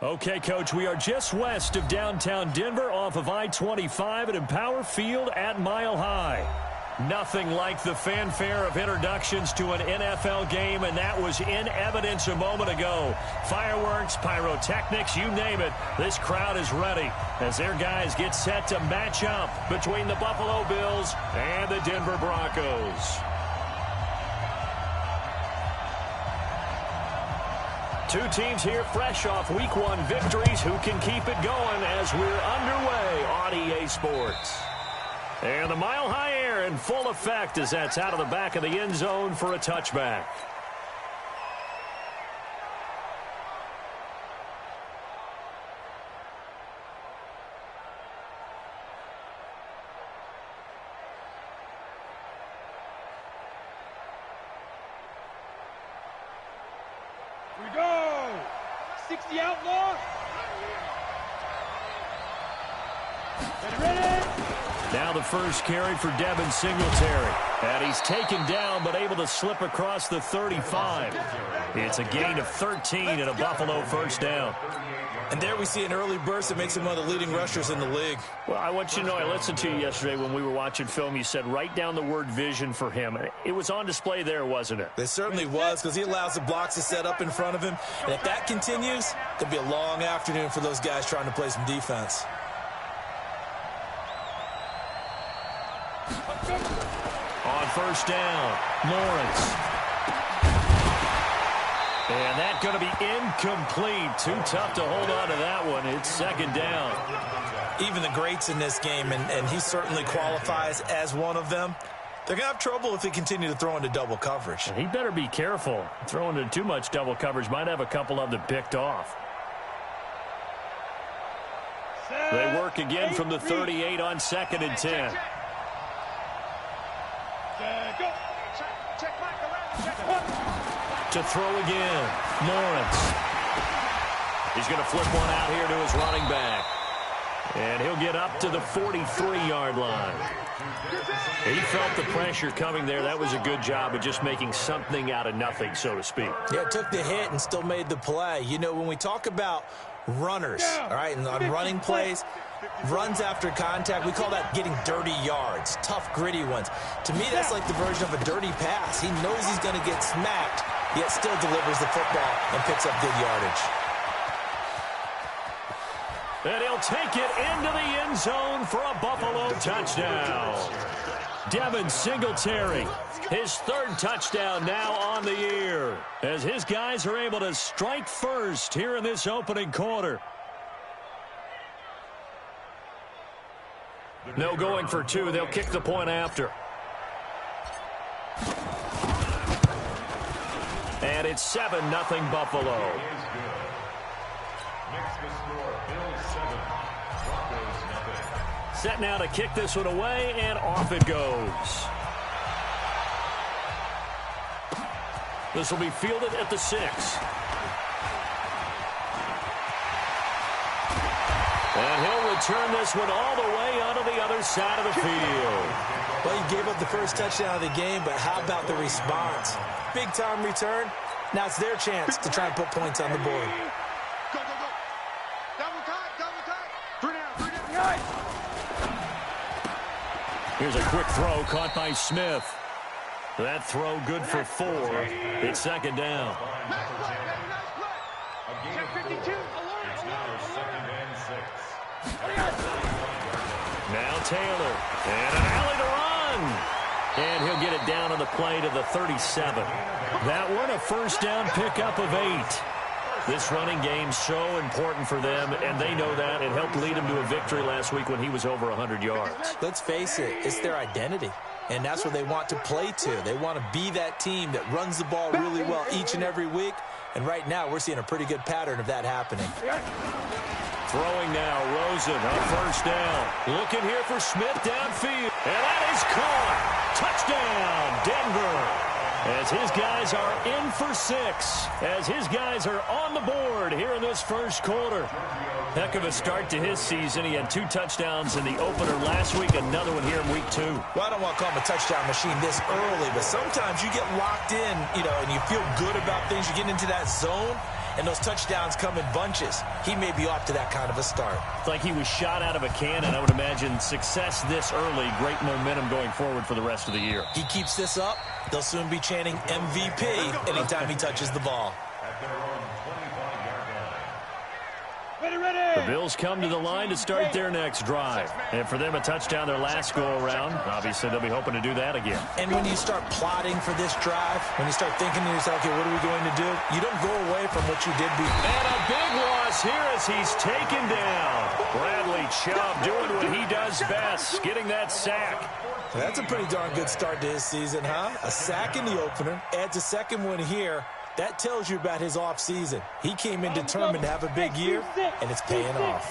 Okay, Coach, we are just west of downtown Denver off of I-25 at Empower Field at Mile High. Nothing like the fanfare of introductions to an NFL game, and that was in evidence a moment ago. Fireworks, pyrotechnics, you name it. This crowd is ready as their guys get set to match up between the Buffalo Bills and the Denver Broncos. Two teams here fresh off Week 1 victories. Who can keep it going as we're underway on EA Sports? And the Mile High air in full effect as that's out of the back of the end zone for a touchback. Here we go! 60 outlaw! Ready? Now the first carry for Devin Singletary. And he's taken down but able to slip across the 35. It's a gain of 13 and a Buffalo first down. And there we see an early burst that makes him one of the leading rushers in the league. Well, I want you to know, I listened to you yesterday when we were watching film. You said write down the word vision for him. It was on display there, wasn't it? It certainly was, because he allows the blocks to set up in front of him. And if that continues, it could be a long afternoon for those guys trying to play some defense. On first down, Lawrence. And that's going to be incomplete. Too tough to hold on to that one. It's second down. Even the greats in this game, and he certainly qualifies as one of them, they're going to have trouble if they continue to throw into double coverage. And he better be careful. Throwing into too much double coverage might have a couple of them picked off. They work again from the 38 on 2nd and 10. To throw again, Lawrence. He's going to flip one out here to his running back. And he'll get up to the 43-yard line. He felt the pressure coming there. That was a good job of just making something out of nothing, so to speak. Yeah, took the hit and still made the play. You know, when we talk about runners, all right, and on running plays, runs after contact, we call that getting dirty yards, tough, gritty ones. To me, that's like the version of a dirty pass. He knows he's going to get smacked, yet still delivers the football and picks up good yardage. And he'll take it into the end zone for a Buffalo touchdown. Devin Singletary, his third touchdown now on the year, as his guys are able to strike first here in this opening quarter. No going for two. They'll kick the point after. And it's 7-0 Buffalo. Set now to kick this one away, and off it goes. This will be fielded at the 6. And he'll return this one all the way onto the other side of the field. Well, he gave up the first touchdown of the game, but how about the response? Big-time return. Now it's their chance to try and put points on the board. Go, go, go. Double time, double time. 3 down, 3 down. Here's a quick throw caught by Smith. That throw good for 4. It's second down. Nice play, baby, nice play. Check 52. Now Taylor. And an alley to run. And he'll get it down on the play to the 37. That one a first down pickup of 8. This running game's so important for them, and they know that. It helped lead them to a victory last week when he was over 100 yards. Let's face it, it's their identity, and that's what they want to play to. They want to be that team that runs the ball really well each and every week, and right now we're seeing a pretty good pattern of that happening. Throwing now, Rosen on first down. Looking here for Smith downfield, and that is caught. Touchdown, Denver. As his guys are in for 6. As his guys are on the board here in this first quarter. Heck of a start to his season. He had 2 touchdowns in the opener last week. Another one here in week 2. Well, I don't want to call him a touchdown machine this early, but sometimes you get locked in, you know, and you feel good about things. You get into that zone, and those touchdowns come in bunches. He may be off to that kind of a start. It's like he was shot out of a cannon. I would imagine success this early, great momentum going forward for the rest of the year. He keeps this up, they'll soon be chanting MVP anytime he touches the ball. The Bills come to the line to start their next drive. And for them, a touchdown their last go-around. Obviously, they'll be hoping to do that again. And when you start plotting for this drive, when you start thinking to yourself, okay, what are we going to do? You don't go away from what you did before. And a big loss here as he's taken down. Bradley Chubb doing what he does best, getting that sack. That's a pretty darn good start to his season, huh? A sack in the opener, adds a second one here. That tells you about his offseason. He came in determined to have a big year, and it's paying off.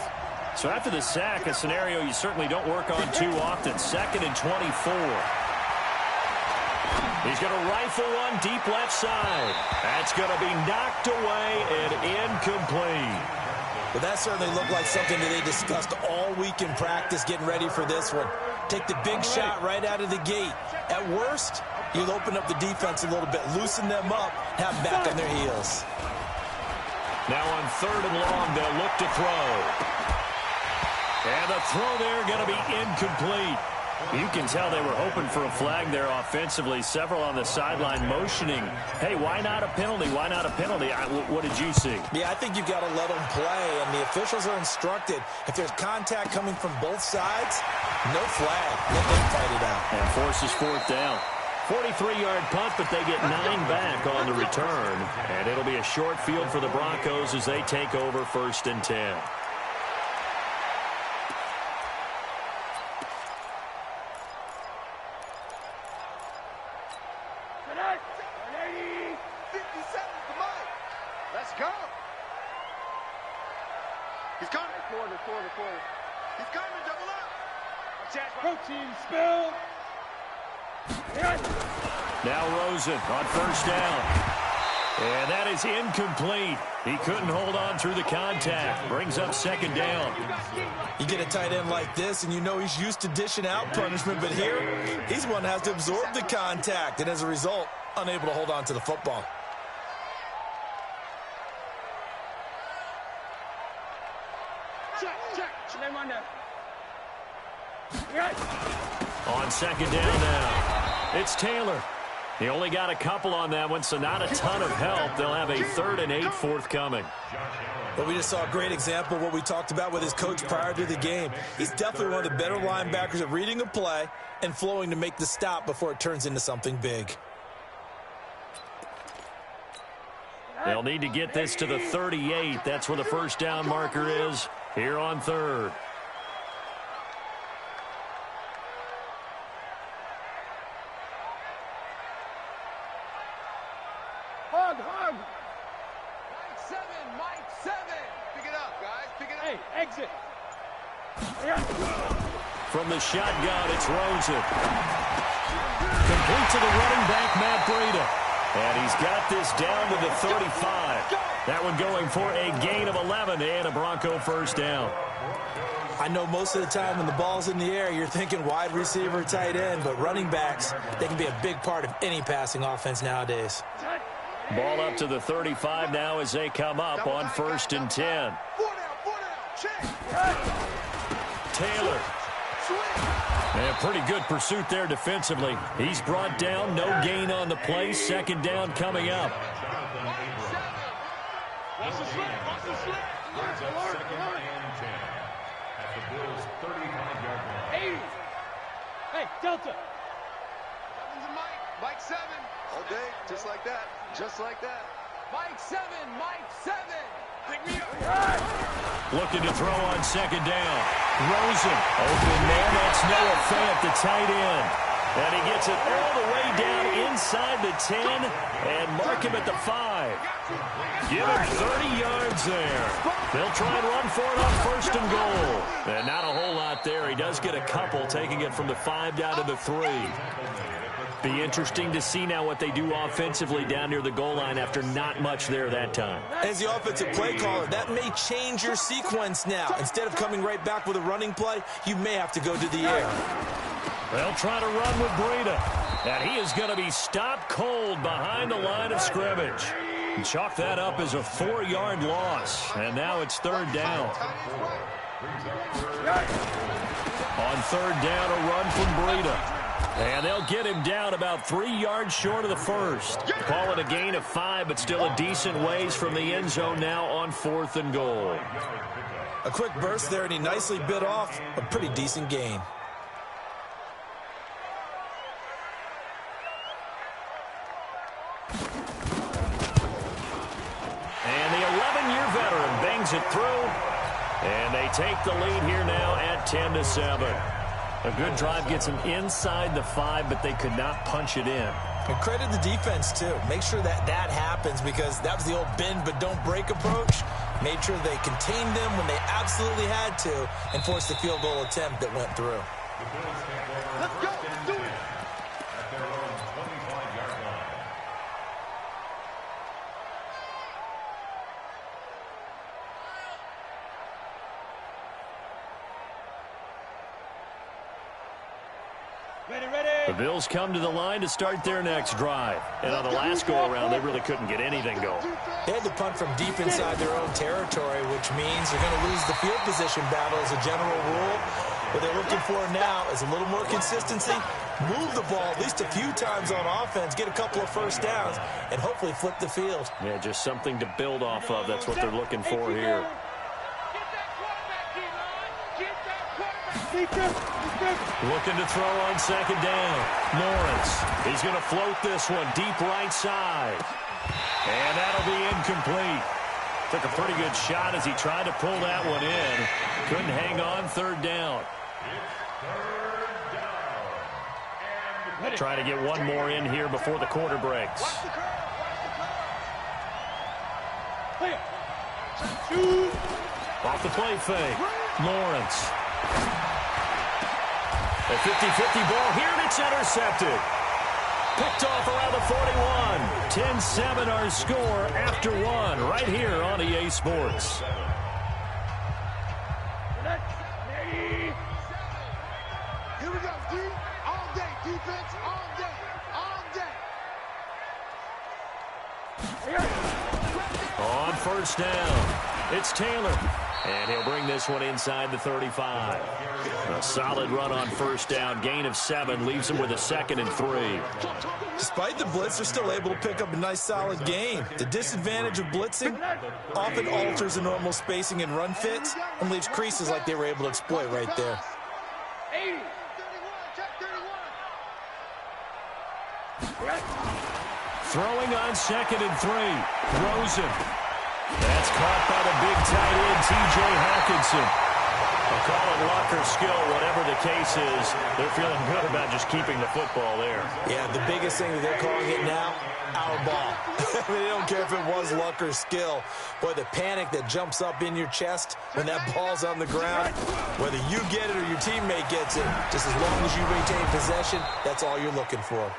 So after the sack, a scenario you certainly don't work on too often. 2nd and 24. He's going to rifle one deep left side. That's going to be knocked away and incomplete. Well, that certainly looked like something that they discussed all week in practice getting ready for this one. Take the big shot right out of the gate. At worst, you'll open up the defense a little bit, loosen them up, have them back on their heels. Now on 3rd and long, they'll look to throw. And the throw there going to be incomplete. You can tell they were hoping for a flag there offensively. Several on the sideline motioning, hey, why not a penalty? Why not a penalty? What did you see? Yeah, I think you've got to let them play, and the officials are instructed. If there's contact coming from both sides, no flag. Let them fight it out. And forces 4th down. 43-yard punt, but they get 9 back on the return. And it'll be a short field for the Broncos as they take over 1st and 10. Let's go. He's coming. Quarter. He's coming. Double up. Protein spill. Now Rosen on 1st down. And that is incomplete. He couldn't hold on through the contact. Brings up 2nd down. You get a tight end like this, and you know he's used to dishing out punishment, but here, he's one that has to absorb the contact, and as a result, unable to hold on to the football. Check. On 2nd down now, it's Taylor. He only got a couple on that one, so not a ton of help. They'll have a 3rd and 8 forthcoming. But we just saw a great example of what we talked about with his coach prior to the game. He's definitely one of the better linebackers at reading a play and flowing to make the stop before it turns into something big. They'll need to get this to the 38. That's where the 1st down marker is here on 3rd. Hug. Mike 7. Pick it up, guys. Pick it up. Hey, exit. From the shotgun, it's Rosen. Complete to the running back, Matt Breida. And he's got this down to the 35. That one going for a gain of 11 and a Bronco 1st down. I know most of the time when the ball's in the air, you're thinking wide receiver, tight end, but running backs, they can be a big part of any passing offense nowadays. Ball up to the 35 now as they come up on 1st and 10. 4 down. Check. Taylor. And a pretty good pursuit there defensively. He's brought down, no gain on the play. 2nd down coming up. Watch the slip. Alert. At the Bills' 35-yard line. Hey, Delta. Mike 7. All day, just like that. Mike 7. Pick me up. Looking to throw on 2nd down. Rosen. Open man, that's Noah Fant, the tight end. And he gets it all the way down inside the 10 and mark him at the 5. Give him 30 yards there. They'll try and run for it on 1st and goal. And not a whole lot there. He does get a couple, taking it from the 5 down to the 3. Be interesting to see now what they do offensively down near the goal line after not much there that time. As the offensive play caller, that may change your sequence now. Instead of coming right back with a running play, you may have to go to the air. They'll try to run with Breida. And he is going to be stopped cold behind the line of scrimmage. Chalk that up as a 4-yard loss. And now it's third down. On third down, a run from Breida. And they'll get him down about 3 yards short of the first. Call it a gain of 5, but still a decent ways from the end zone now on 4th and goal. A quick burst there, and he nicely bit off a pretty decent gain. And the 11-year veteran bangs it through. And they take the lead here now at 10-7. A good drive gets them inside the 5, but they could not punch it in. And credit the defense, too. Make sure that happens, because that was the old bend but don't break approach. Made sure they contained them when they absolutely had to and forced the field goal attempt that went through. Let's go. Do it. At their own 25-yard line. The Bills come to the line to start their next drive. And on the last go-around, they really couldn't get anything going. They had to punt from deep inside their own territory, which means they're going to lose the field position battle as a general rule. What they're looking for now is a little more consistency, move the ball at least a few times on offense, get a couple of first downs, and hopefully flip the field. Yeah, just something to build off of. That's what they're looking for here. Looking to throw on second down. Lawrence. He's going to float this one deep right side. And that'll be incomplete. Took a pretty good shot as he tried to pull that one in. Couldn't hang on. Third down. Trying to get one more in here before the quarter breaks. Off the play fake. Lawrence. A 50-50 ball here, and it's intercepted. Picked off around the 41. 10-7 our score after one right here on EA Sports. Here we go, D. All day. Defense all day. All day. On first down, it's Taylor. And he'll bring this one inside the 35. A solid run on first down. Gain of 7 leaves him with a 2nd and 3. Despite the blitz, they're still able to pick up a nice, solid gain. The disadvantage of blitzing often alters the normal spacing and run fits and leaves creases like they were able to exploit right there. 80. 31. Throwing on 2nd and 3. Rosen. That's caught by the big tight end, T.J. Hawkinson. I'll call it luck or skill, whatever the case is. They're feeling good about just keeping the football there. Yeah, the biggest thing that they're calling it now, our ball. I mean, they don't care if it was luck or skill. Boy, the panic that jumps up in your chest when that ball's on the ground, whether you get it or your teammate gets it, just as long as you retain possession, that's all you're looking for.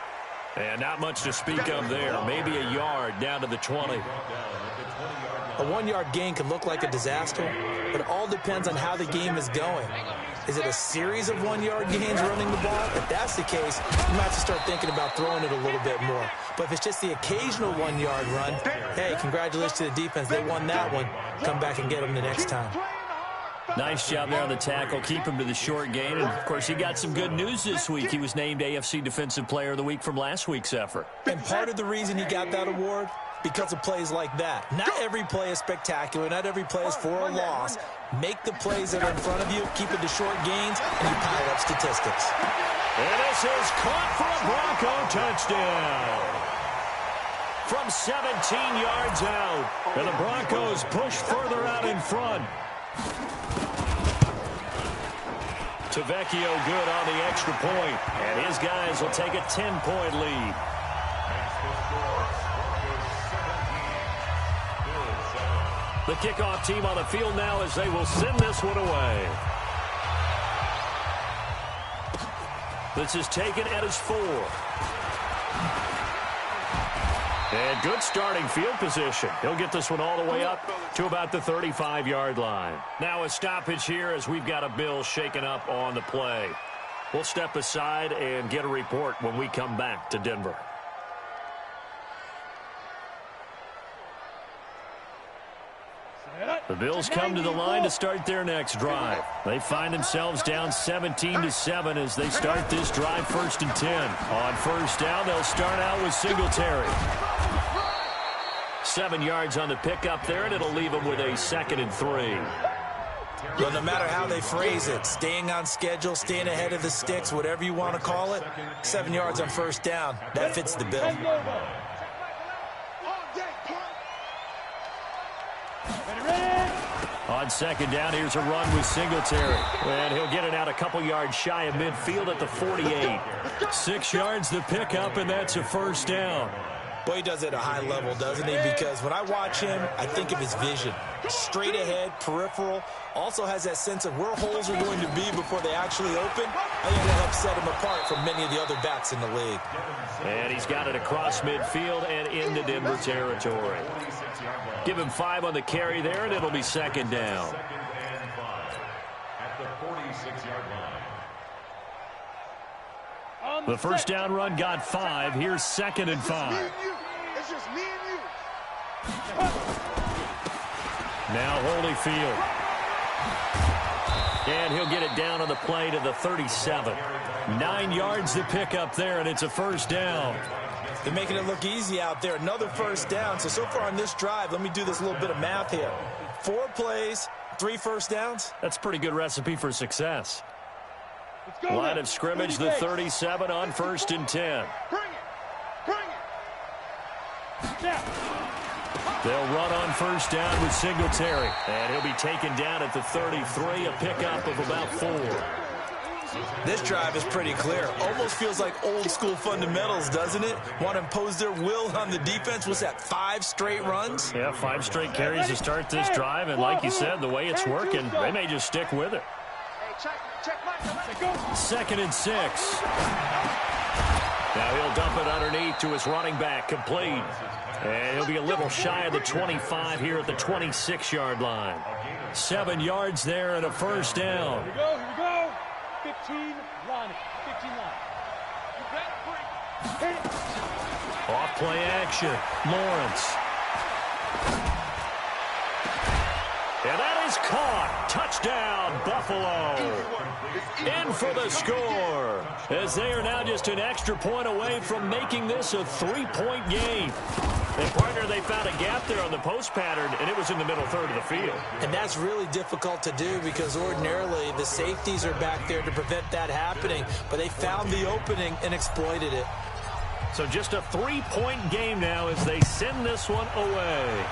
And not much to speak of there. Maybe a yard down to the 20. A 1-yard gain can look like a disaster, but it all depends on how the game is going. Is it a series of 1-yard gains running the ball? If that's the case, you might have to start thinking about throwing it a little bit more. But if it's just the occasional 1-yard run, hey, congratulations to the defense. They won that one. Come back and get them the next time. Nice job there on the tackle. Keep him to the short gain. And, of course, he got some good news this week. He was named AFC Defensive Player of the Week from last week's effort. And part of the reason he got that award, because of plays like that. Not every play is spectacular. Not every play is for a loss. Make the plays that are in front of you, keep it to short gains, and you pile up statistics. And this is caught for a Bronco touchdown. From 17 yards out. And the Broncos push further out in front. Tavecchio good on the extra point. And his guys will take a 10-point lead. The kickoff team on the field now as they will send this one away. This is taken at his 4. And good starting field position. He'll get this one all the way up to about the 35-yard line. Now a stoppage here as we've got a Bill shaken up on the play. We'll step aside and get a report when we come back to Denver. The Bills come to the line to start their next drive. They find themselves down 17-7 as they start this drive 1st and 10. On first down, they'll start out with Singletary. 7 yards on the pickup there, and it'll leave them with a 2nd and 3. Well, no matter how they phrase it, staying on schedule, staying ahead of the sticks, whatever you want to call it, 7 yards on first down, that fits the bill. On 2nd down, here's a run with Singletary. And he'll get it out a couple yards shy of midfield at the 48. 6 yards the pickup, and that's a 1st down. Boy, he does it at a high level, doesn't he? Because when I watch him, I think of his vision. Straight ahead, peripheral. Also has that sense of where holes are going to be before they actually open. I think that helps set him apart from many of the other backs in the league. And he's got it across midfield and into Denver territory. Give him 5 on the carry there, and it'll be 2nd down. At the 46-yard line. The first down run got 5. Here's 2nd and 5. It's just me and you. Now Holyfield. And he'll get it down on the play to the 37. 9 yards to pick up there, and it's a 1st down. They're making it look easy out there. Another 1st down. So far on this drive, let me do this little bit of math here. 4 plays, 3 1st downs. That's a pretty good recipe for success. Line of scrimmage, the 37 on 1st and 10. Bring it. Bring it. They'll run on 1st down with Singletary. And he'll be taken down at the 33, a pickup of about 4. This drive is pretty clear. Almost feels like old school fundamentals, doesn't it? Want to impose their will on the defense. What's that, 5 straight runs? Yeah, 5 straight carries to start this drive. And like you said, the way it's working, they may just stick with it. Check Mike. 2nd and 6. Now he'll dump it underneath to his running back, complete. And he'll be a little shy of the 25 here at the 26-yard line. 7 yards there and a 1st down. Here we go. 15 line. 15 line. Off play action. Lawrence. And that is caught. Touchdown, Buffalo. In for the score, as they are now just an extra point away from making this a 3-point game. And partner, they found a gap there on the post pattern, and it was in the middle third of the field. And that's really difficult to do because ordinarily the safeties are back there to prevent that happening. But they found the opening and exploited it. So just a 3-point game now as they send this one away.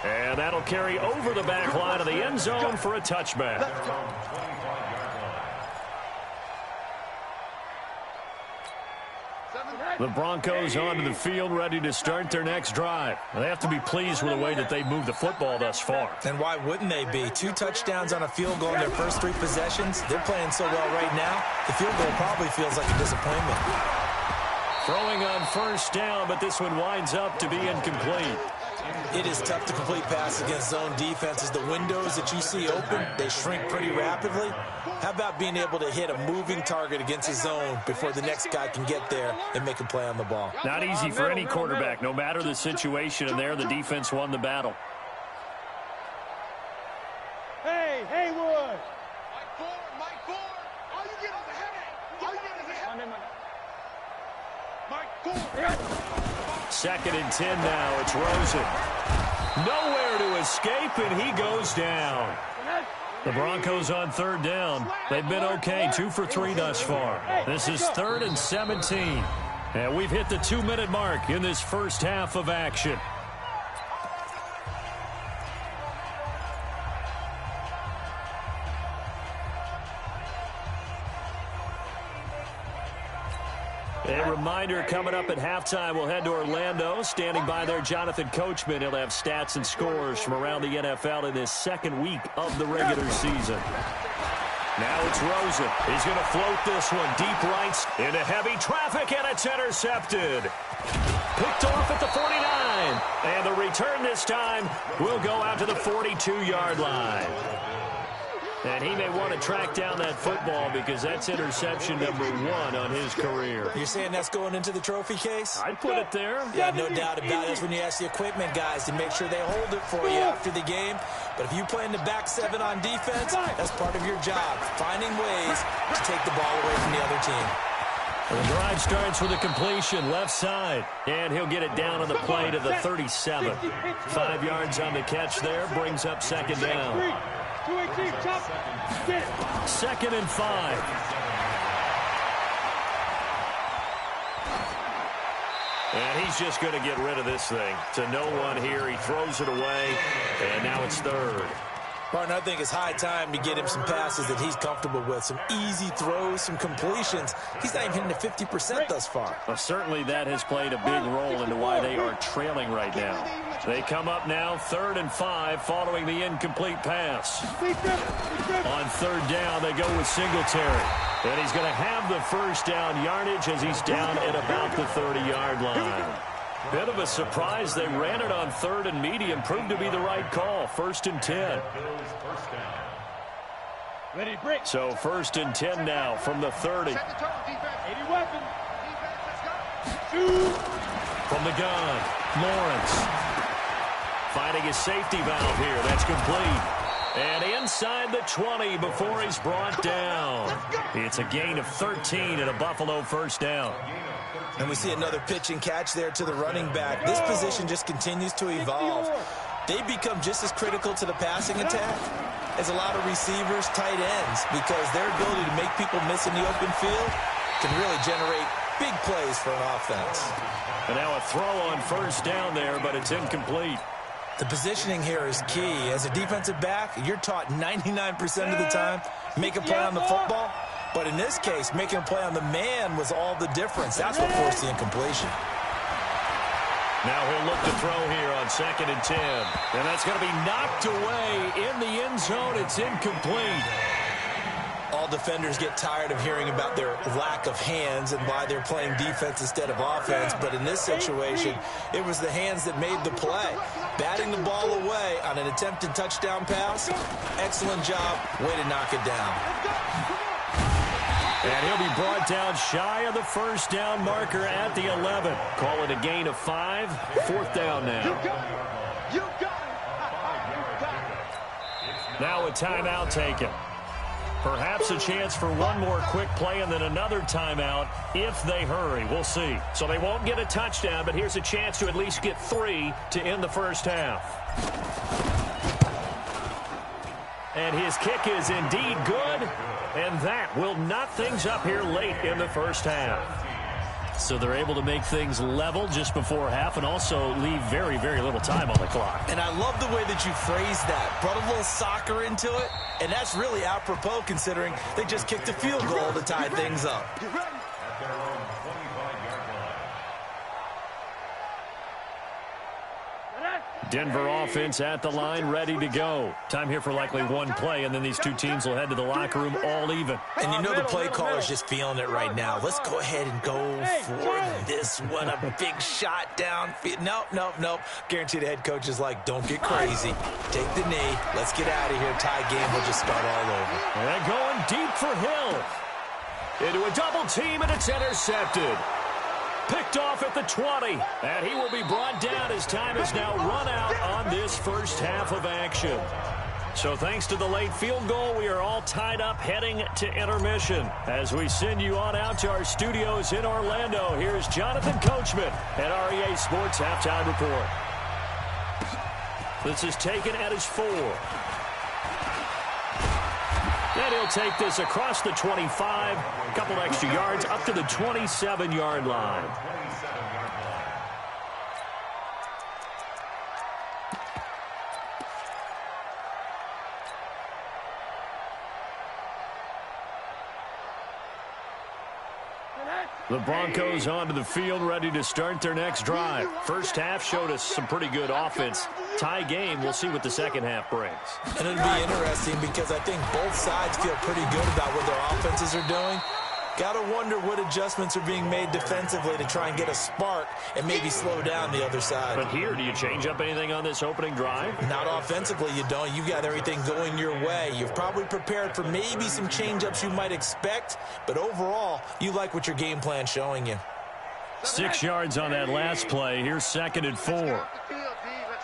And that'll carry over the back line of the end zone for a touchback. The Broncos onto the field, ready to start their next drive. They have to be pleased with the way that they've moved the football thus far. And why wouldn't they be? 2 touchdowns on a field goal in their first 3 possessions. They're playing so well right now, the field goal probably feels like a disappointment. Throwing on 1st down, but this one winds up to be incomplete. It is tough to complete passes against zone defenses. The windows that you see open, they shrink pretty rapidly. How about being able to hit a moving target against a zone before the next guy can get there and make a play on the ball? Not easy for any quarterback, no matter the situation, and there the defense won the battle. Hey, Haywood. Mike Ford. All you get is a headache. All you get is a headache. Mike Ford. 2nd and 10 now. It's Rosen. Nowhere to escape, and he goes down. The Broncos on 3rd down. They've been okay, 2 for 3 thus far. This is 3rd and 17. And we've hit the 2-minute mark in this first half of action. A reminder, coming up at halftime, we'll head to Orlando. Standing by there, Jonathan Coachman. He'll have stats and scores from around the NFL in this 2nd week of the regular season. Now it's Rosen. He's going to float this one deep right into heavy traffic, and it's intercepted. Picked off at the 49. And the return this time will go out to the 42-yard line. And he may want to track down that football because that's interception number 1 on his career. You're saying that's going into the trophy case? I'd put it there. Yeah, no doubt about it. That's when you ask the equipment guys to make sure they hold it for you after the game. But if you play in the back 7 on defense, that's part of your job, finding ways to take the ball away from the other team. The drive starts with a completion left side, and he'll get it down on the play to the 37. 5 yards on the catch there, brings up second down. 2nd and 5. And he's just going to get rid of this thing. To no one here, he throws it away, and now it's 3rd. Martin, I think it's high time to get him some passes that he's comfortable with. Some easy throws, some completions. He's not even hitting the 50% thus far. Well, certainly that has played a big role into why they are trailing right now. They come up now 3rd and 5 following the incomplete pass. On 3rd down, they go with Singletary. And he's going to have the first down yardage as he's down at about the 30-yard line. Bit of a surprise. They ran it on 3rd and medium. Proved to be the right call. 1st and 10. Ready, break. So 1st and 10 now from the 30. 80 weapon. From the gun, Lawrence. Finding his safety valve here. That's complete. And inside the 20 before he's brought down. It's a gain of 13 and a Buffalo first down. And we see another pitch and catch there to the running back. This position just continues to evolve. They become just as critical to the passing attack as a lot of receivers, tight ends, because their ability to make people miss in the open field can really generate big plays for an offense. And now a throw on 1st down there, but it's incomplete. The positioning here is key. As a defensive back, you're taught 99% of the time, make a play on the football. But in this case, making a play on the man was all the difference. That's what forced the incompletion. Now he'll look to throw here on 2nd and 10. And that's going to be knocked away in the end zone. It's incomplete. All defenders get tired of hearing about their lack of hands and why they're playing defense instead of offense. But in this situation, it was the hands that made the play. Batting the ball away on an attempted touchdown pass. Excellent job. Way to knock it down. And he'll be brought down shy of the first down marker at the 11. Call it a gain of 5. 4th down now. You got it. Now a timeout taken. Perhaps a chance for one more quick play and then another timeout if they hurry. We'll see. So they won't get a touchdown, but here's a chance to at least get 3 to end the first half. And his kick is indeed good. And that will knot things up here late in the first half. So they're able to make things level just before half and also leave very, very little time on the clock. And I love the way that you phrased that. Brought a little soccer into it, and that's really apropos considering they just kicked a field goal to tie things up. Denver offense at the line, ready to go. Time here for likely one play, and then these two teams will head to the locker room all even. And you know the play caller's just feeling it right now. Let's go ahead and go for this one. A big shot downfield. Nope. Guarantee the head coach is like, don't get crazy. Take the knee. Let's get out of here. Tie game will just start all over. And going deep for Hill. Into a double team, and it's intercepted. Picked off at the 20, and he will be brought down as time is now run out on this first half of action. So thanks to the late field goal, we are all tied up heading to intermission. As we send you on out to our studios in Orlando, here's Jonathan Coachman at REA Sports Halftime Report. This is taken at his 4. And he'll take this across the 25, a couple extra yards up to the 27-yard line. The Broncos onto the field, ready to start their next drive. First half showed us some pretty good offense. Tie game, we'll see what the second half brings. And it'll be interesting because I think both sides feel pretty good about what their offenses are doing. Got to wonder what adjustments are being made defensively to try and get a spark and maybe slow down the other side. But here, do you change up anything on this opening drive? Not offensively, you don't. You got everything going your way. You've probably prepared for maybe some change-ups you might expect, but overall, you like what your game plan's showing you. 6 yards on that last play. Here's 2nd and 4. Let's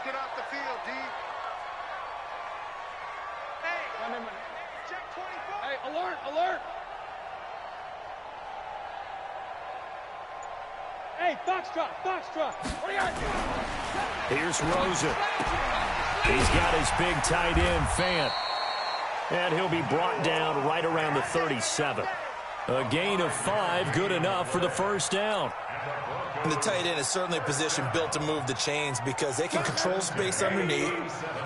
get off the field, D. Hey, check 24. Hey, alert, alert. Hey, Foxtrot, Foxtrot. What do you got? Here's Rosen. He's got his big tight end, Fant. And he'll be brought down right around the 37. A gain of 5, good enough for the first down. And the tight end is certainly a position built to move the chains because they can control space underneath.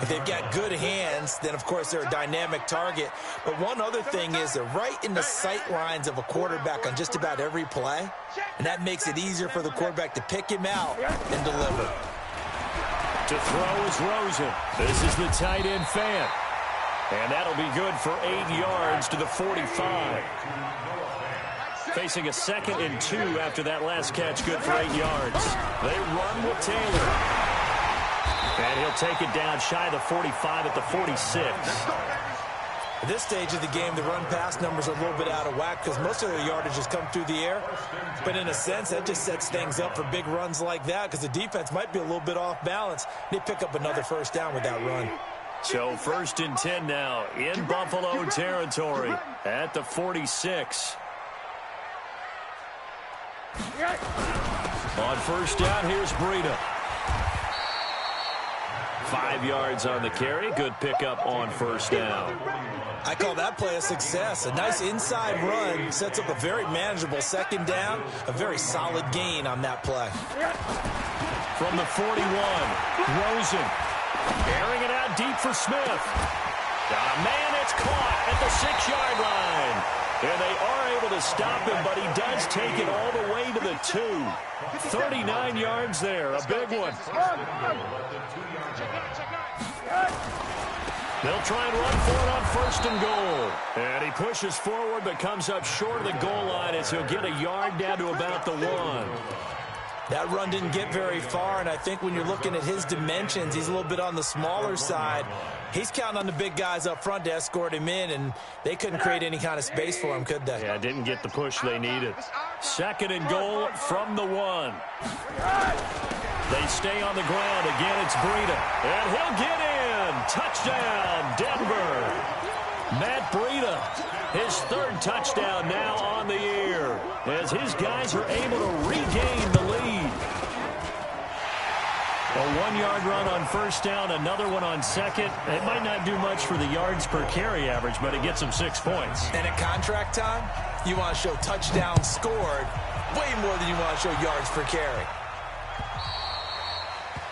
If they've got good hands, then, of course, they're a dynamic target. But one other thing is they're right in the sight lines of a quarterback on just about every play, and that makes it easier for the quarterback to pick him out and deliver. To throw is Rosen. This is the tight end, Fant. And that'll be good for 8 yards to the 45. Facing a 2nd and 2 after that last catch, good for 8 yards. They run with Taylor. And he'll take it down shy of the 45 at the 46. At this stage of the game, the run-pass numbers are a little bit out of whack because most of their yardage has come through the air. But in a sense, that just sets things up for big runs like that because the defense might be a little bit off balance. They pick up another first down with that run. So 1st and 10 now in Buffalo territory at the 46. On first down, here's Breida. 5 yards on the carry. Good pickup on first down. I call that play a success. A nice inside run sets up a very manageable 2nd down. A very solid gain on that play. From the 41, Rosen. Airing it out deep for Smith. Man, it's caught at the 6-yard line. And they are able to stop him, but he does take it all the way to the 2. 39 yards there, a big one. They'll try and run for it on 1st and goal. And he pushes forward, but comes up short of the goal line as he'll get a yard down to about the 1. That run didn't get very far, and I think when you're looking at his dimensions, he's a little bit on the smaller side. He's counting on the big guys up front to escort him in, and they couldn't create any kind of space for him, could they? Yeah, didn't get the push they needed. 2nd and goal from the 1. They stay on the ground. Again, it's Breida. And he'll get in. Touchdown, Denver. Matt Breida, his 3rd touchdown now on the year as his guys are able to regain the lead. A 1-yard run on first down, another one on 2nd. It might not do much for the yards per carry average, but it gets them 6 points. And at contract time, you want to show touchdowns scored way more than you want to show yards per carry.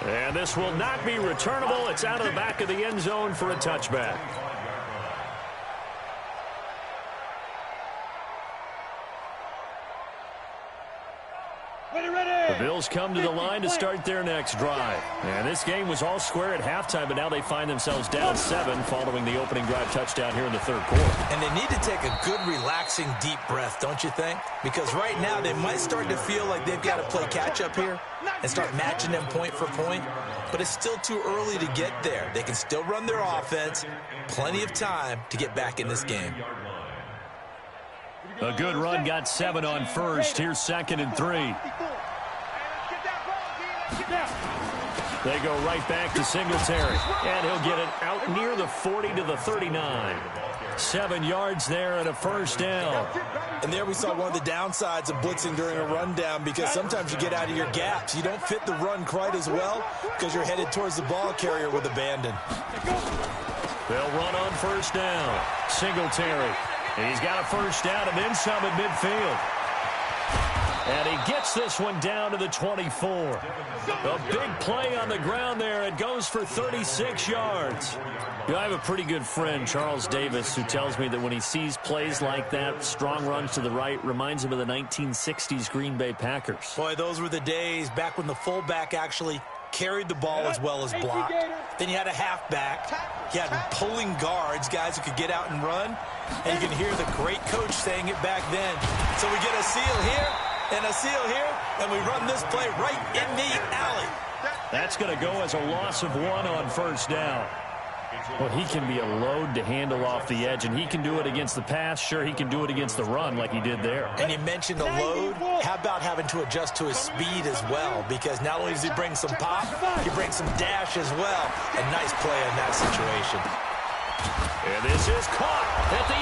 And this will not be returnable. It's out of the back of the end zone for a touchback. The Bills come to the line to start their next drive. And this game was all square at halftime, but now they find themselves down 7 following the opening drive touchdown here in the 3rd quarter. And they need to take a good, relaxing, deep breath, don't you think? Because right now they might start to feel like they've got to play catch-up here and start matching them point for point. But it's still too early to get there. They can still run their offense. Plenty of time to get back in this game. A good run, got 7 on first. Here's 2nd and 3. They go right back to Singletary, and he'll get it out near the 40 to the 39. 7 yards there and a first down. And there we saw one of the downsides of blitzing during a rundown because sometimes you get out of your gaps. You don't fit the run quite as well because you're headed towards the ball carrier with abandon. They'll run on first down. Singletary. He's got a first down and then some at midfield. And he gets this one down to the 24. A big play on the ground there. It goes for 36 yards. You know, I have a pretty good friend, Charles Davis, who tells me that when he sees plays like that, strong runs to the right, reminds him of the 1960s Green Bay Packers. Boy, those were the days back when the fullback actually carried the ball as well as blocked. Then you had a halfback. You had pulling guards, guys who could get out and run. And you can hear the great coach saying it back then. So we get a seal here and a seal here, and we run this play right in the alley. That's going to go as a loss of 1 on first down. Well, he can be a load to handle off the edge, and he can do it against the pass. Sure, he can do it against the run like he did there. And you mentioned a load. How about having to adjust to his speed as well? Because not only does he bring some pop, he brings some dash as well. A nice play in that situation. And this is caught at the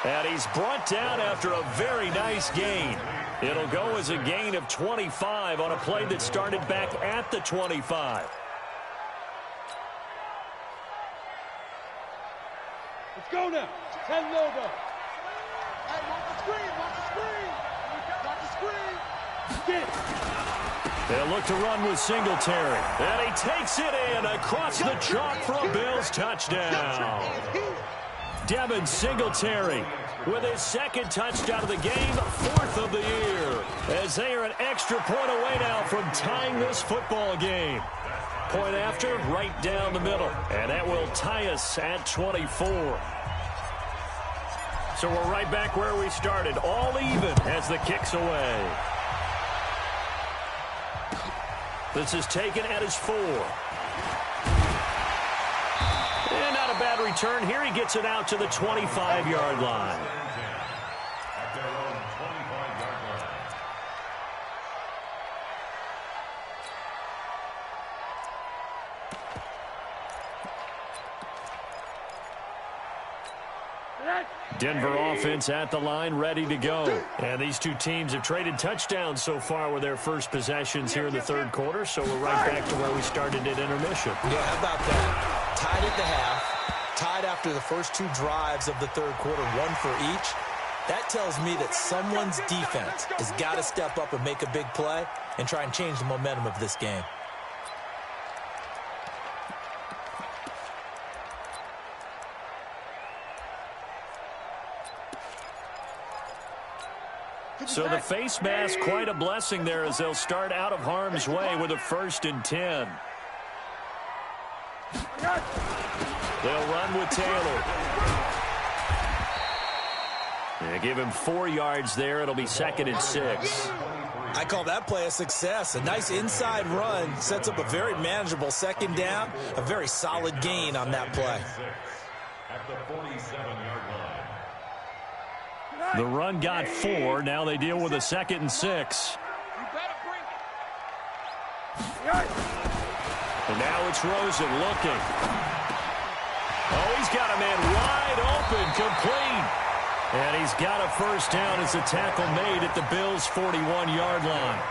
8. And he's brought down after a very nice gain. It'll go as a gain of 25 on a play that started back at the 25. Let's go now. 10 logo. Hey, watch the screen. Watch the screen. Watch the screen. Get. They'll look to run with Singletary. And he takes it in across the chalk for a Bills touchdown. Devin Singletary with his second touchdown of the game, 4th of the year. As they are an extra point away now from tying this football game. Point after, right down the middle. And that will tie us at 24. So we're right back where we started, all even as the kick's away. This is taken at his 4. And not a bad return here. He gets it out to the 25-yard line. At their own 25-yard line. Denver offense at the line, ready to go. And these two teams have traded touchdowns so far with their first possessions here in the third quarter, so we're right back to where we started at intermission. Yeah, how about that? Tied at the half, tied after the first 2 drives of the third quarter, 1 for each. That tells me that someone's defense has got to step up and make a big play and try and change the momentum of this game. So the face mask, quite a blessing there as they'll start out of harm's way with a 1st and 10. They'll run with Taylor. They give him 4 yards there. It'll be 2nd and 6. I call that play a success. A nice inside run sets up a very manageable 2nd down, a very solid gain on that play. At the 47-yard line. The run got 4. Now they deal with a 2nd and 6. You better bring it. And now it's Rosen looking. Oh, he's got a man wide open, complete. And he's got a first down as the tackle made at the Bills' 41-yard line.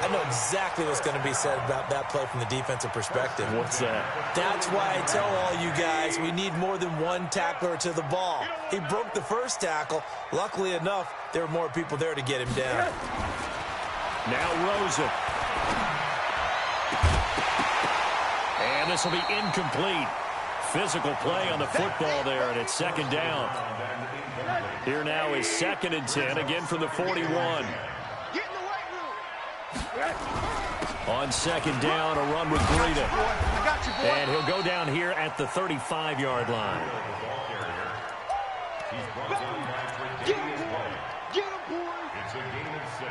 I know exactly what's going to be said about that play from the defensive perspective. What's that? That's why I tell all you guys we need more than one tackler to the ball. He broke the first tackle. Luckily enough, there were more people there to get him down. Now Rosen. And this will be incomplete. Physical play on the football there, and it's 2nd down. Here now is 2nd and 10, again from the 41. Get in the weight room. On 2nd down, a run with Breida. I got you, boy. And he'll go down here at the 35-yard line. He's brought down by Get him, boy. Get him, boy. It's a gain of 6.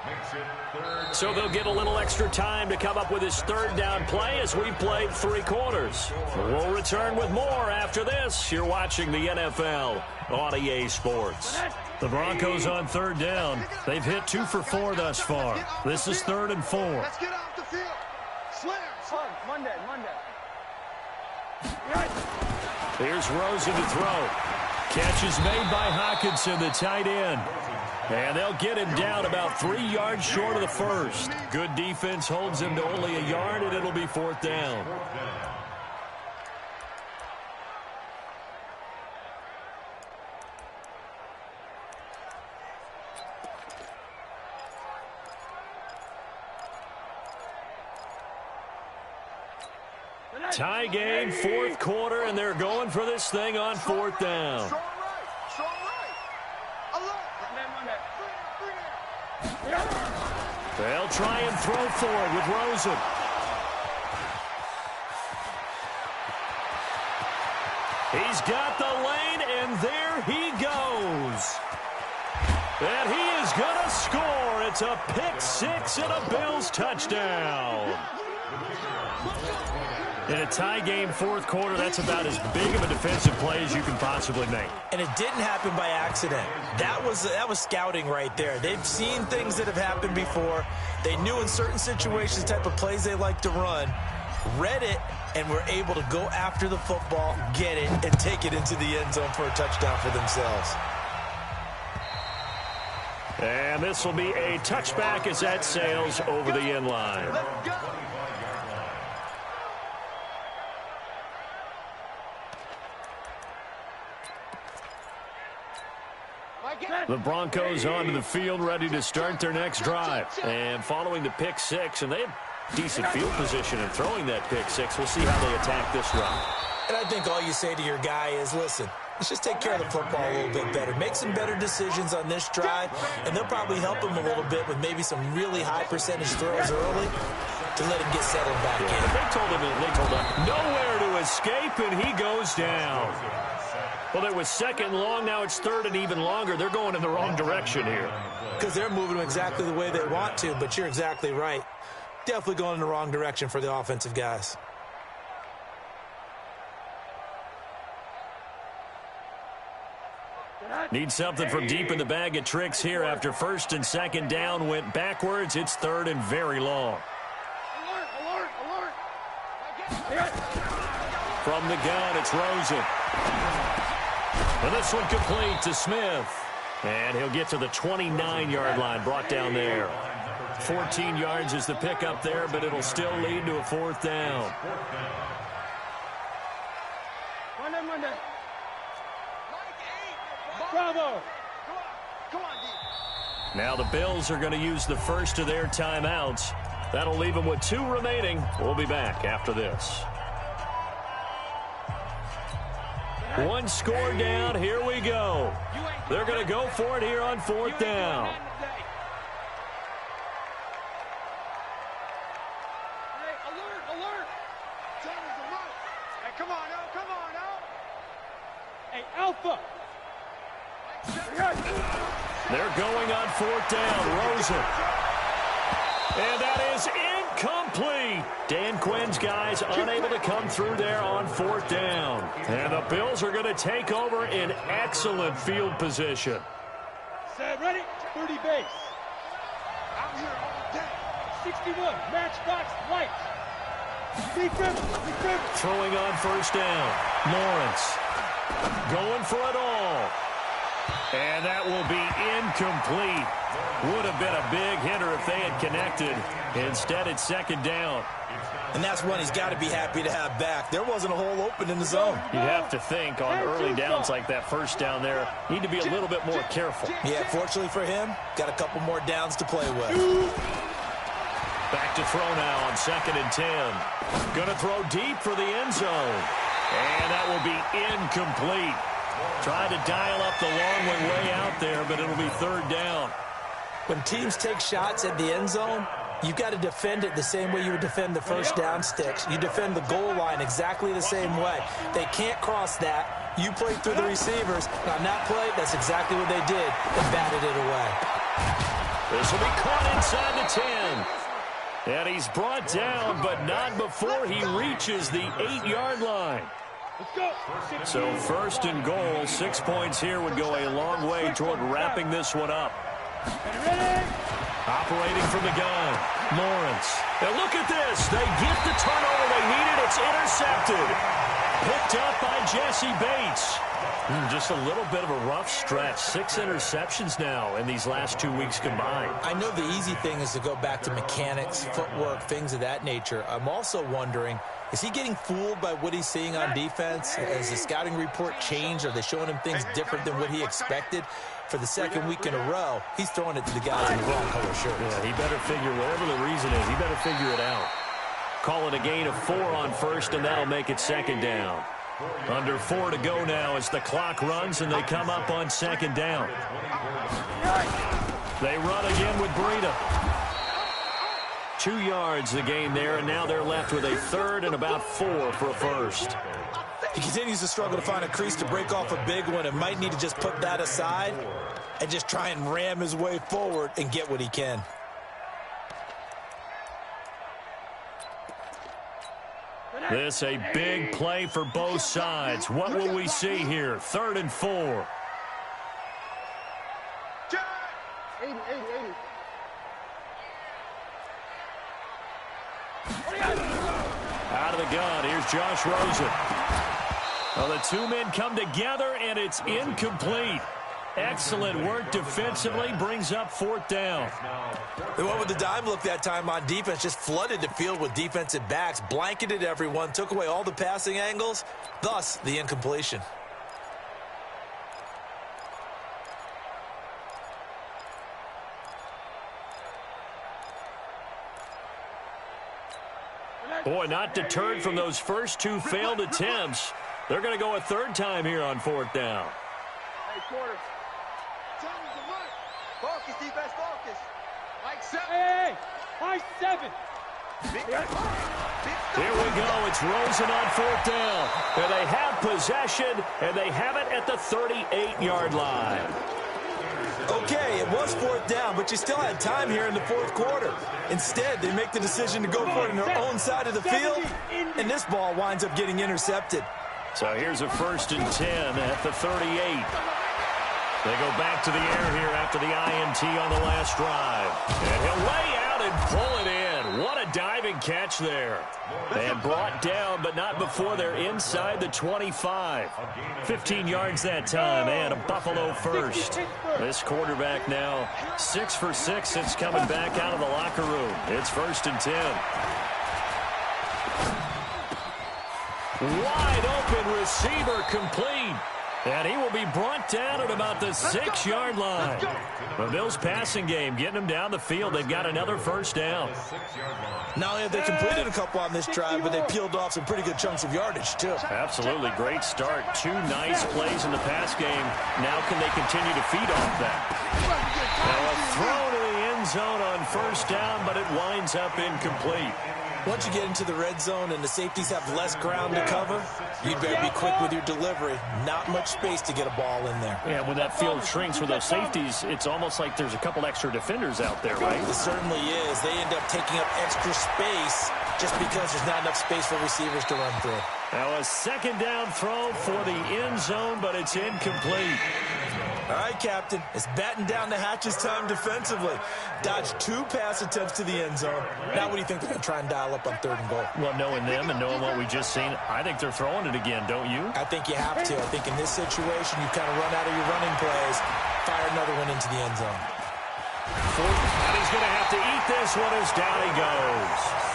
Makes it 3rd. So they'll get a little extra time to come up with his 3rd down play as we played 3 quarters. We'll return with more after this. You're watching the NFL on EA Sports. The Broncos on 3rd down. They've hit 2 for 4 thus far. This is 3rd and 4. Let's get off the field. Slam. Monday. Here's Rosen to throw. Catch is made by Hockenson, the tight end. And they'll get him down about 3 yards short of the first. Good defense holds him to only a yard, and it'll be 4th down. Tie game, 4th quarter, and they're going for this thing on 4th down. Strong right. Strong right. Alert. Bring it. They'll try and throw forward with Rosen. He's got the lane, and And there he goes. And he is going to score. It's a pick six and a Bills touchdown. In a tie game fourth quarter, that's about as big of a defensive play as you can possibly make. And it didn't happen by accident. That was scouting right there. They've seen things that have happened before. They knew in certain situations the type of plays they like to run, read it, and were able to go after the football, get it, and take it into the end zone for a touchdown for themselves. And this will be a touchback as that sails over the end line. The Broncos onto the field, ready to start their next drive. And following the pick six, and they have decent field position in throwing that pick six. We'll see how they attack this run. And I think all you say to your guy is, listen, let's just take care of the football a little bit better. Make some better decisions on this drive, and they'll probably help him a little bit with maybe some really high percentage throws early to let him get settled back in. They told him nowhere to escape, and he goes down. Well, it was second long. Now it's third and even longer. They're going in the wrong direction here. Because they're moving exactly the way they want to, but you're exactly right. Definitely going in the wrong direction for the offensive guys. Need something from deep in the bag of tricks here after first and second down went backwards. It's third and very long. Alert, alert. From the gun, it's Rosen. And this one complete to Smith. And he'll get to the 29-yard line, brought down there. 14 yards is the pickup there, but it'll still lead to a fourth down. Monday. Bravo. Come on, D. Now the Bills are going to use the first of their timeouts. That'll leave them with 2 remaining. We'll be back after this. One score down. Here we go. They're going to go for it here on fourth down. Hey, alert. Time is a month. Hey, come on now. Hey, Alpha. They're going on fourth down. Rosen. And that is incomplete. Dan Quinn's guys unable to come through there on fourth down. And the Bills are going to take over in excellent field position. Set, ready? 30 base. Out here all day. 61, matchbox, lights. Defense. Throwing on first down. Lawrence going for it all. And that will be incomplete. Would have been a big hitter if they had connected. Instead, it's second down. And that's one he's got to be happy to have back. There wasn't a hole open in the zone. You'd have to think on early downs like that first down there, need to be a little bit more careful. Yeah, fortunately for him, got a couple more downs to play with. Back to throw now on second and 10. Going to throw deep for the end zone. And that will be incomplete. Tried to dial up the long one way out there, but it'll be third down. When teams take shots at the end zone, you've got to defend it the same way you would defend the first down sticks. You defend the goal line exactly the same way. They can't cross that. You play through the receivers. On that play, that's exactly what they did. They batted it away. This will be caught inside the 10. And he's brought down, but not before he reaches the 8-yard line. Let's go. So first and goal, 6 points here would go a long way toward wrapping this one up. Ready? Operating from the gun, Lawrence. Now look at this. They get the turnover they needed. It's intercepted. Picked up by Jesse Bates. Just a little bit of a rough stretch. 6 interceptions now in these last 2 weeks combined. I know the easy thing is to go back to mechanics, footwork, things of that nature. I'm also wondering, is he getting fooled by what he's seeing on defense? Has the scouting report changed? Are they showing him things different than what he expected? For the second week in a row, he's throwing it to the guys in the wrong color shirts. Yeah, he better figure, whatever the reason is, he better figure it out. Call it a gain of 4 on first, and that'll make it second down. Under 4 to go now as the clock runs, and they come up on second down. They run again with Breida. 2 yards the gain there, and now they're left with a third and about 4 for a first. He continues to struggle to find a crease to break off a big one and might need to just put that aside and just try and ram his way forward and get what he can. This a big play for both sides. What will we see here? 3rd and 4. 80. Out of the gun, here's Josh Rosen. Well, the two men come together, and it's incomplete. Excellent work defensively, brings up 4th down. They went with the dime look that time on defense, just flooded the field with defensive backs, blanketed everyone, took away all the passing angles, thus the incompletion. Boy, not deterred from those first 2 failed attempts. They're going to go a 3rd time here on 4th down. Hey, quarters. Time to run. Focus, defense, focus. Mike 7. Hey, Mike 7. Here we go. It's Rosen on 4th down. And they have possession, and they have it at the 38-yard line. Okay, it was 4th down, but you still had time here in the 4th quarter. Instead, they make the decision to go for it on their own side of the field, and this ball winds up getting intercepted. So here's a 1st and 10 at the 38. They go back to the air here after the INT on the last drive. And he'll lay out and pull it in. What a diving catch there. And brought down, but not before they're inside the 25. 15 yards that time, and a Buffalo first. This quarterback now 6 for 6 since coming back out of the locker room. It's 1st and 10. Wide open receiver complete. And he will be brought down at about the 6-yard line. The Bills passing game getting them down the field. They've got another 1st down. Not only have they completed a couple on this drive, but they peeled off some pretty good chunks of yardage, too. Absolutely. Great start. 2 nice plays in the pass game. Now can they continue to feed off that? Now a throw to the end zone on 1st down, but it winds up incomplete. Once you get into the red zone and the safeties have less ground to cover, you'd better be quick with your delivery. Not much space to get a ball in there. Yeah, when that field shrinks with those safeties, it's almost like there's a couple extra defenders out there, right? It certainly is. They end up taking up extra space just because there's not enough space for receivers to run through. Now a 2nd down throw for the end zone, but it's incomplete. All right, Captain. It's batten down the hatches time defensively. Dodged 2 pass attempts to the end zone. Now what do you think they're going to try and dial up on 3rd and goal? Well, knowing them and knowing what we just seen, I think they're throwing it again, don't you? I think you have to. I think in this situation, you kind of run out of your running plays, fire another one into the end zone. And he's going to have to eat this one as down he goes.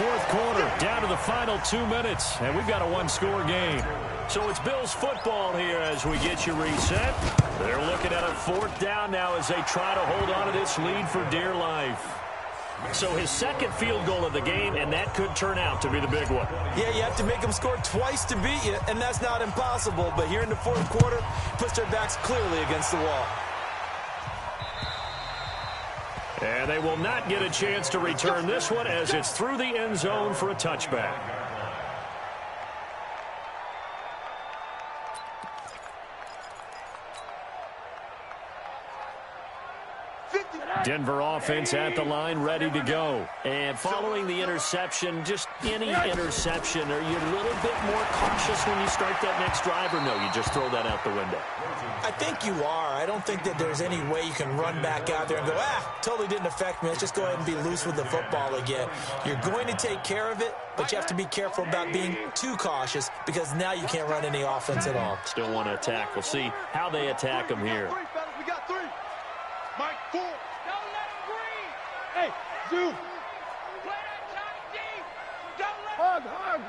4th quarter, down to the final 2 minutes, and we've got a 1-score game. So it's Bills football here as we get you reset. They're looking at a 4th down now as they try to hold on to this lead for dear life. So his 2nd field goal of the game, and that could turn out to be the big one. Yeah, you have to make them score twice to beat you, and that's not impossible. But here in the 4th quarter, puts their backs clearly against the wall. And they will not get a chance to return this one as it's through the end zone for a touchback. Denver offense at the line, ready to go. And following the interception, just any interception, are you a little bit more cautious when you start that next drive, or no, you just throw that out the window? I think you are. I don't think that there's any way you can run back out there and go, totally didn't affect me. Let's just go ahead and be loose with the football again. You're going to take care of it, but you have to be careful about being too cautious because now you can't run any offense at all. Still want to attack. We'll see how they attack them here. We got 3. Mike 4. Don't let him breathe. Hey, Zoo. Play that tight deep. Don't let him.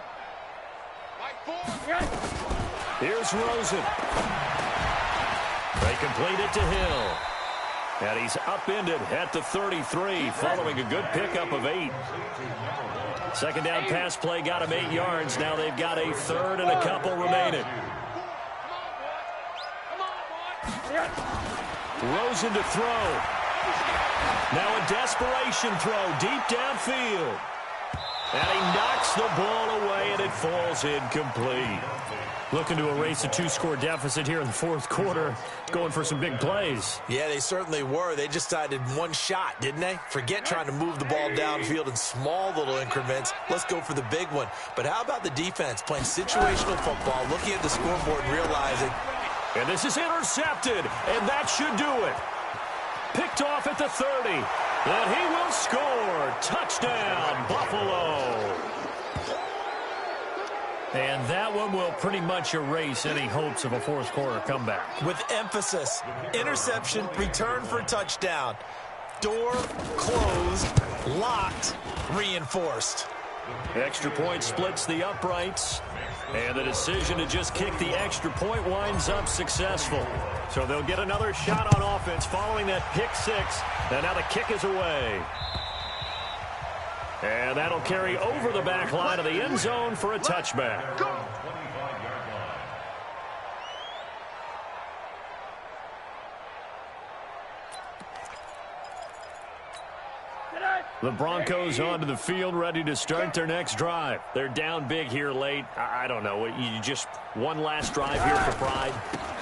Mike 4. Here's Rosen. They complete it to Hill. And he's upended at the 33 following a good pickup of 8. 2nd down pass play got him 8 yards. Now they've got a 3rd and a couple remaining. Rosen to throw. Now a desperation throw deep downfield. And he knocks the ball away, and it falls incomplete. Looking to erase a 2-score deficit here in the fourth quarter. Going for some big plays. Yeah, they certainly were. They just decided one shot, didn't they? Forget trying to move the ball downfield in small little increments. Let's go for the big one. But how about the defense playing situational football, looking at the scoreboard and realizing... And this is intercepted, and that should do it. Picked off at the 30. And he will score. Touchdown, Buffalo. And that one will pretty much erase any hopes of a fourth quarter comeback. With emphasis, interception, return for touchdown. Door closed, locked, reinforced. Extra point splits the uprights. And the decision to just kick the extra point winds up successful. So they'll get another shot on offense following that pick six. And now the kick is away. And that'll carry over the back line of the end zone for a touchback. The Broncos onto the field, ready to start their next drive. They're down big here late. I don't know. You just one last drive here for pride?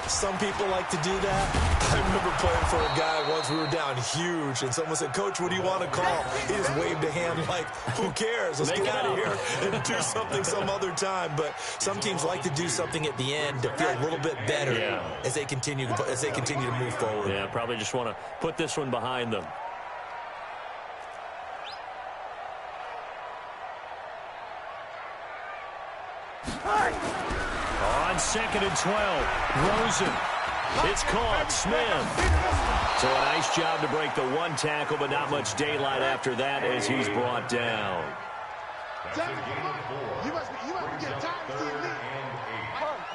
Some people like to do that. I remember playing for a guy once. We were down huge, and someone said, "Coach, what do you want to call?" He just waved a hand like, who cares? Let's get out of here and do something some other time. But some teams like to do something at the end to feel a little bit better as they continue to move forward. Yeah, probably just want to put this one behind them. On 2nd and 12, Rosen. It's caught. Smith. So a nice job to break the one tackle, but not much daylight after that as he's brought down. You must get time to see me.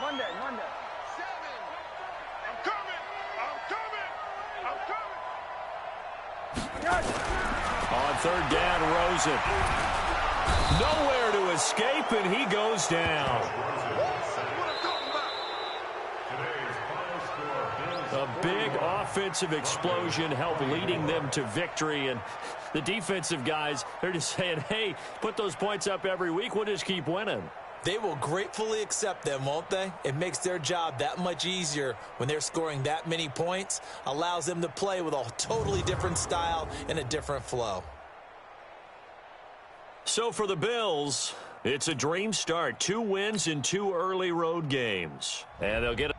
Monday. 7. I'm coming. On 3rd down, Rosen. Nowhere to escape, and he goes down. A big offensive explosion helped leading them to victory, and the defensive guys, they're just saying, hey, put those points up every week, we'll just keep winning. They will gratefully accept them, won't they? It makes their job that much easier when they're scoring that many points, allows them to play with a totally different style and a different flow. So for the Bills, it's a dream start. 2 wins in 2 early road games. And they'll get